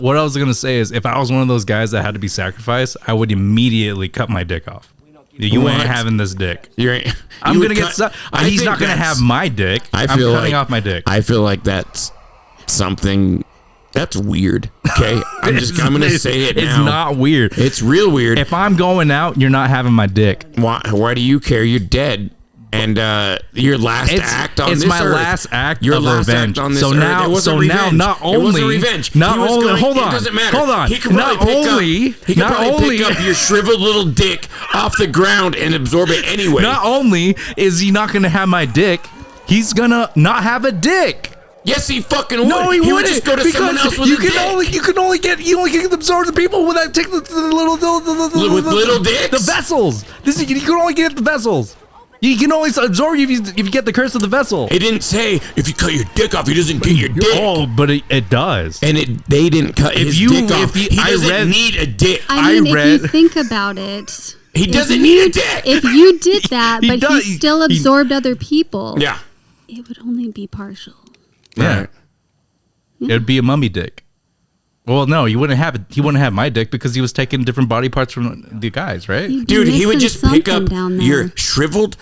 what I was gonna say is, if I was one of those guys that had to be sacrificed, I would immediately cut my dick off. You ain't having this dick. I'm gonna get. He's not gonna have my dick. I'm cutting off my dick. I feel like that's something that's weird. Okay, I'm gonna say it now. It's not weird. It's real weird. If I'm going out, you're not having my dick. Why do you care? You're dead. And your last act on this earth. It's my last act your of last revenge. Act on this so earth. now, not only, it was a revenge. Hold on. It doesn't matter. Hold on. He could probably pick up your shriveled little dick off the ground and absorb it anyway. Not only is he not gonna have my dick, he's gonna not have a dick. Yes, he fucking would. No, he would just go to someone else with a dick. You can only get absorb the people with that take the little dicks. The vessels. You can only get the vessels. You can only absorb if you get the curse of the vessel. It didn't say if you cut your dick off, he doesn't get your dick. Oh, but it does. And they didn't cut his dick off. He doesn't need a dick. I mean, if you think about it, he doesn't need a dick. If you did that, but he still absorbed other people, yeah, it would only be partial. Yeah. It would be a mummy dick. Well, no, he wouldn't have my dick because he was taking different body parts from the guys, right? Dude, he would just pick up your shriveled,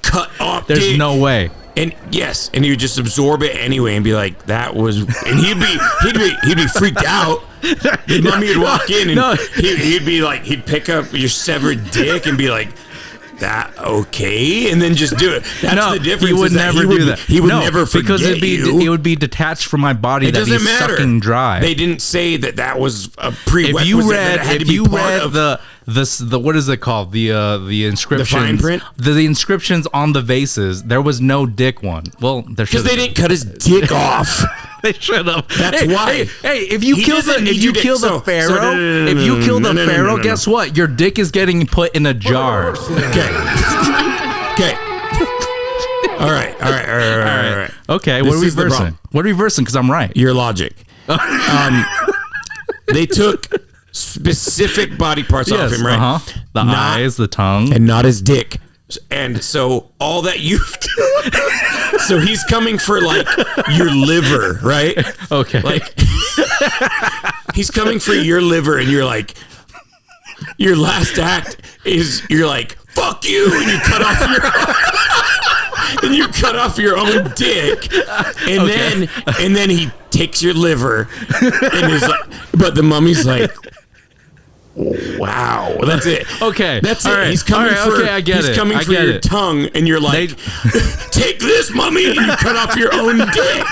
cut off dick. There's no way. And he would just absorb it anyway and be like, that was, and he'd be freaked out. The mummy would walk in and he'd be like, he'd pick up your severed dick and be like, that okay, and then just do it. That's the difference. He would never do that. He would never forget because it would be detached from my body. That he's sucking dry. They didn't say that was a prerequisite. If you read the what is it called? The inscriptions. The fine print. The inscriptions on the vases. There was no dick one. Well, there should because they didn't cut his dick off. They should have. That's why. Hey, if you kill the pharaoh, guess what? Your dick is getting put in a jar. Okay. All right. Okay, what are we reversing? What are we reversing? Because I'm right. Your logic. They took specific body parts off him, right? The eyes, the tongue, and not his dick. And so all that so he's coming for like your liver, right? Okay. Like he's coming for your liver, and you're like, your last act is you're like, fuck you, and you cut off your own dick, and then he takes your liver, and he's like, but the mummy's like, wow, that's it. Okay, that's it. Right. He's coming for. Okay, I get he's it. coming for your tongue, and you're like, take this, mummy, and you cut off your own dick,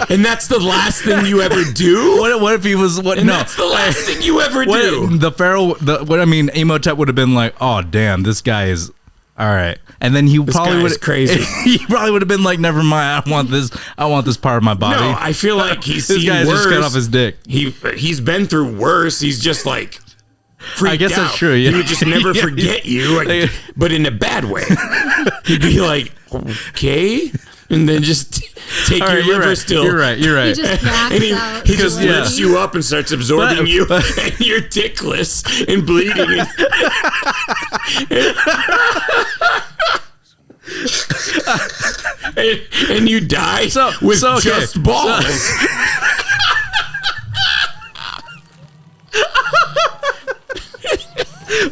and that's the last thing you ever do. What if he was? That's the last thing you ever do. The pharaoh. Imhotep would have been like, oh damn, this guy is. All right, and then he probably would crazy. He probably would have been like, "Never mind, I want this part of my body." No, I feel like he's this guy's worse. Just cut off his dick. He's been through worse. He's just like freaked I guess out. That's true. Yeah. He would just never forget you, but in a bad way. He'd be like, "Okay," and then just take your liver. Still, you're right. He just out. He just lifts you up and starts absorbing you, and you're dickless and bleeding. And you die with just balls.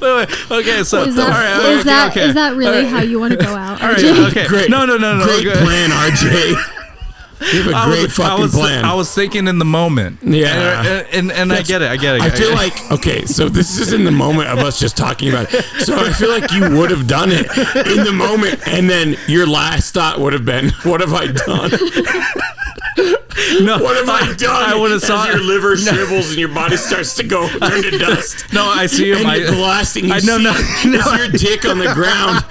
Wait. Okay, so is that really how you want to go out? All right. Okay. Great. No. Great plan, RJ. You have a great fucking plan. I was thinking in the moment. Yeah. And I get it. I feel like, okay, so this is in the moment of us just talking about it. So I feel like you would have done it in the moment, and then your last thought would have been, what have I done? No, what have I done? I would have saw your liver shrivels and your body starts to turn to dust. No, I see him. And the last thing you see is your dick on the ground,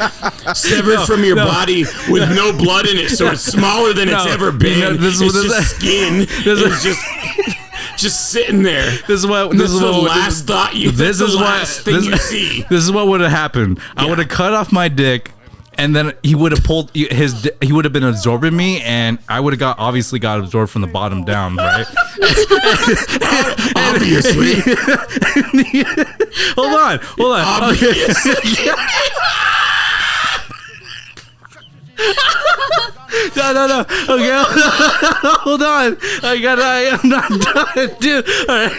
severed from your body with no blood in it, so it's smaller than it's ever been. It's just skin. It's just sitting there. This is the last thought you. This is the last thing you see. This is what would have happened. I would have cut off my dick. And then he would have pulled his. He would have been absorbing me, and I would have obviously got absorbed from the bottom down, right? Obviously. Hold on. Obviously. Okay. No. Okay, hold on. I'm not done, dude. All right.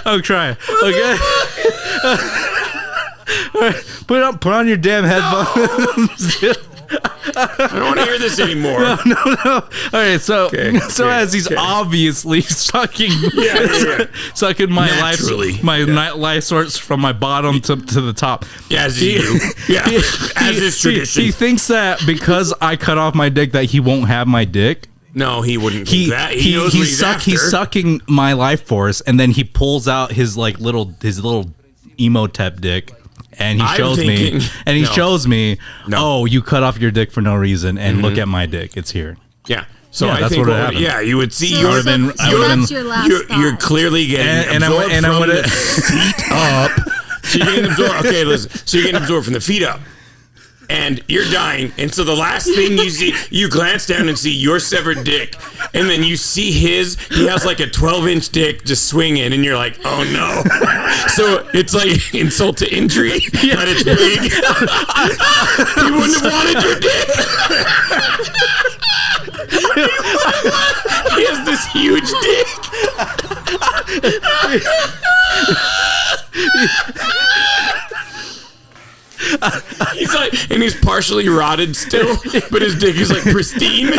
I'm trying. Okay. All right. Put on your damn headphones. I don't want to hear this anymore. No. All right, so as he's obviously sucking my life source from my bottom to the top. Yeah, as is tradition. He thinks that because I cut off my dick that he won't have my dick. No, he wouldn't think that. He knows what he's after. He's sucking my life force, and then he pulls out his little Imhotep dick. And he shows me, oh, you cut off your dick for no reason, and look at my dick, it's here. Yeah. So I think, you would see that's your last thought. You're clearly getting absorbed from the feet up. So you're getting absorbed. Okay, listen. So you're getting absorbed from the feet up. And you're dying, and so the last thing you see, you glance down and see your severed dick, and then you see he has like a 12-inch dick just swinging, and you're like, oh no. So it's like insult to injury that it's big. He wouldn't have wanted your dick. He has this huge dick. He's like, and he's partially rotted still, but his dick is like pristine.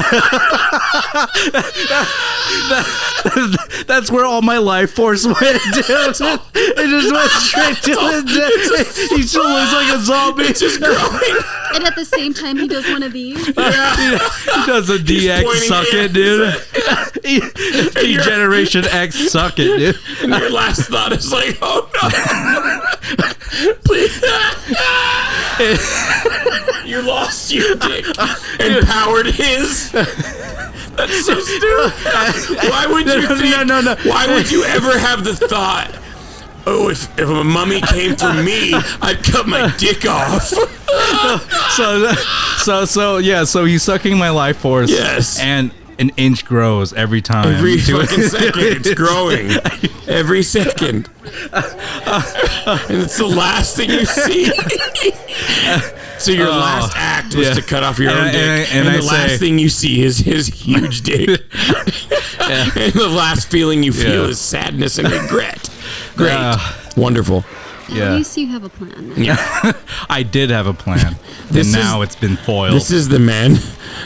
That's where all my life force went, dude. It just went straight to his dick. He still looks like a zombie. It's just growing. And at the same time, he does one of these. Yeah. He does a DX suck it, dude. He Generation X suck it, dude. And your last thought is like, oh no. Please. You lost your dick and powered his. That's so stupid. Why would you think? No. Why would you ever have the thought? Oh, if a mummy came for me, I'd cut my dick off. So he's sucking my life force. Yes. And an inch grows every time. Every fucking second, it's growing. Every second. And it's the last thing you see. So your last act was to cut off your own dick. And the last thing you see is his huge dick. And the last feeling you feel is sadness and regret. Great. Wonderful. At least you have a plan. Yeah. I did have a plan. And now it's been foiled. This is the man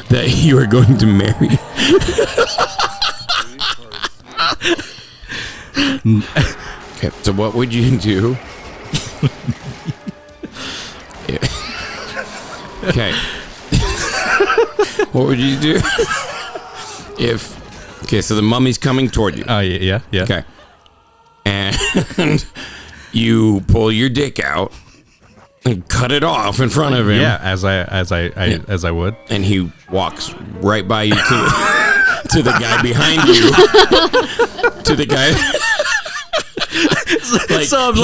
that you are going to marry. Okay, so what would you do? Okay. What would you do if... Okay, so the mummy's coming toward you. Oh, yeah. Okay. And you pull your dick out and cut it off in front of him. Yeah, as I would. And he walks right by you to the guy behind you. To the guy. Like, so I'm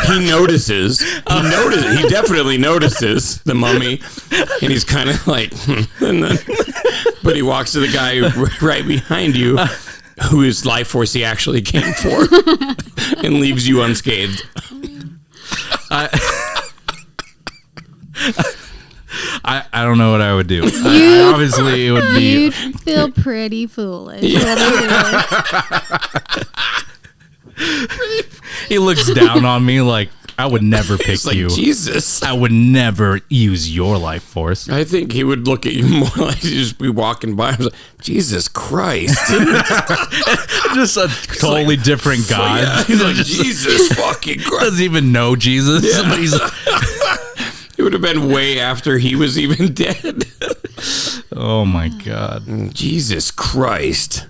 he notices. He definitely notices the mummy, and he's kind of like, but he walks to the guy right behind you, whose life force he actually came for, and leaves you unscathed. I don't know what I would do. Obviously, it would be. You'd feel pretty foolish. Yeah. He looks down on me like, I would never pick like, you. Jesus. I would never use your life force. I think he would look at you more like you'd just be walking by and like, Jesus Christ. Just a totally different God. Yeah, he's like, Jesus fucking Christ. Doesn't even know Jesus. Yeah. But he's it would have been way after he was even dead. Oh my God. Jesus Christ.